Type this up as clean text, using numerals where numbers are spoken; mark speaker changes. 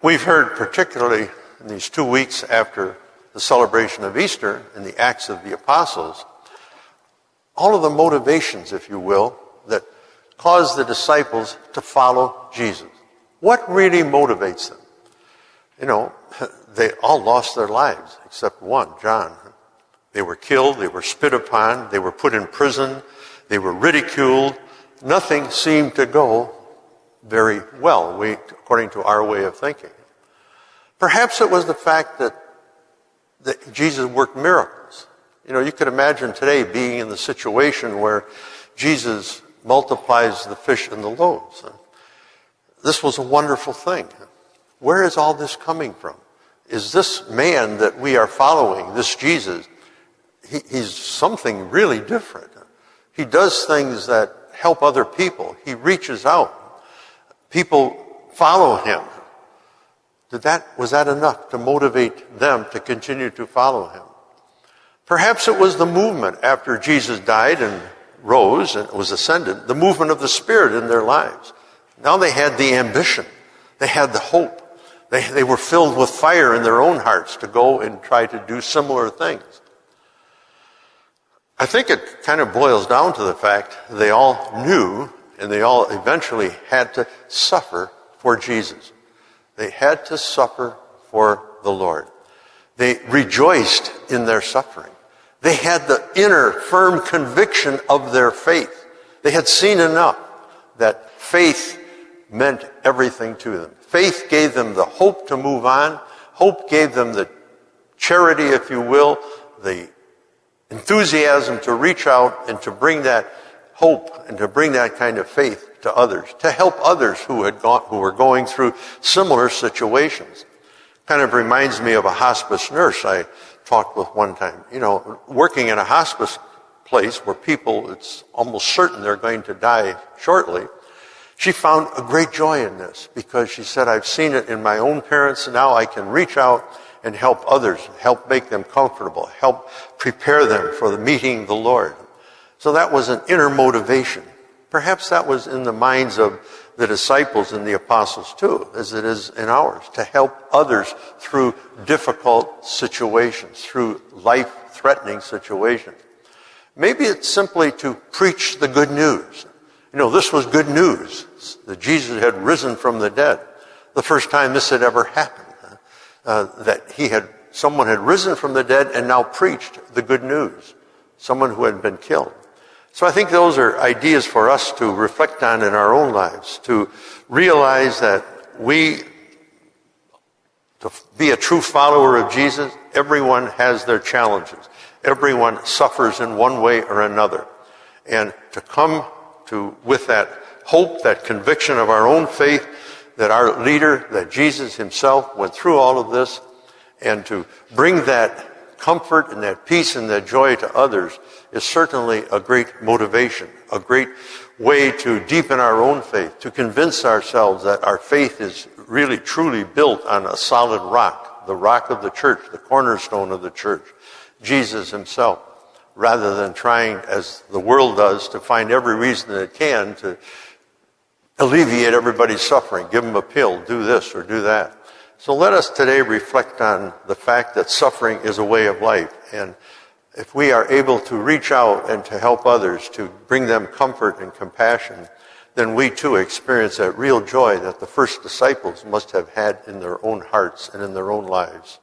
Speaker 1: We've heard, particularly in these 2 weeks after the celebration of Easter and the Acts of the Apostles, all of the motivations, if you will, that caused the disciples to follow Jesus. What really motivates them? You know, they all lost their lives except one, John. They were killed, they were spit upon, they were put in prison, they were ridiculed. Nothing seemed to go very well, according to our way of thinking. Perhaps it was the fact that Jesus worked miracles. You know, you could imagine today being in the situation where Jesus multiplies the fish and the loaves. This was a wonderful thing. Where is all this coming from? Is this man that we are following, this Jesus, he's something really different. He does things that help other people. He reaches out. People follow him. Was that enough to motivate them to continue to follow him? Perhaps it was the movement after Jesus died and rose and was ascended, the movement of the Spirit in their lives. Now they had the ambition. They had the hope. They were filled with fire in their own hearts to go and try to do similar things. I think it kind of boils down to the fact they all knew and they all eventually had to suffer for Jesus. They had to suffer for the Lord. They rejoiced in their suffering. They had the inner firm conviction of their faith. They had seen enough that faith meant everything to them. Faith gave them the hope to move on. Hope gave them the charity, if you will, the enthusiasm to reach out and to bring that hope and to bring that kind of faith to others, to help others who were going through similar situations. Kind of reminds me of a hospice nurse I talked with one time. You know, working in a hospice place where people, it's almost certain they're going to die shortly. She found a great joy in this because she said, I've seen it in my own parents, and now I can reach out and help others, help make them comfortable, help prepare them for the meeting the Lord. So that was an inner motivation. Perhaps that was in the minds of the disciples and the apostles too, as it is in ours, to help others through difficult situations, through life-threatening situations. Maybe it's simply to preach the good news. You know, this was good news, that Jesus had risen from the dead. The first time this had ever happened, that someone had risen from the dead and now preached the good news, someone who had been killed. So I think those are ideas for us to reflect on in our own lives, to realize that to be a true follower of Jesus, everyone has their challenges. Everyone suffers in one way or another. And to come with that hope, that conviction of our own faith, that our leader, that Jesus himself went through all of this, and to bring that comfort and that peace and that joy to others is certainly a great motivation, a great way to deepen our own faith, to convince ourselves that our faith is really truly built on a solid rock, the rock of the church, the cornerstone of the church, Jesus himself, rather than trying, as the world does, to find every reason that it can to alleviate everybody's suffering, give them a pill, do this or do that. So let us today reflect on the fact that suffering is a way of life. And if we are able to reach out and to help others, to bring them comfort and compassion, then we too experience that real joy that the first disciples must have had in their own hearts and in their own lives.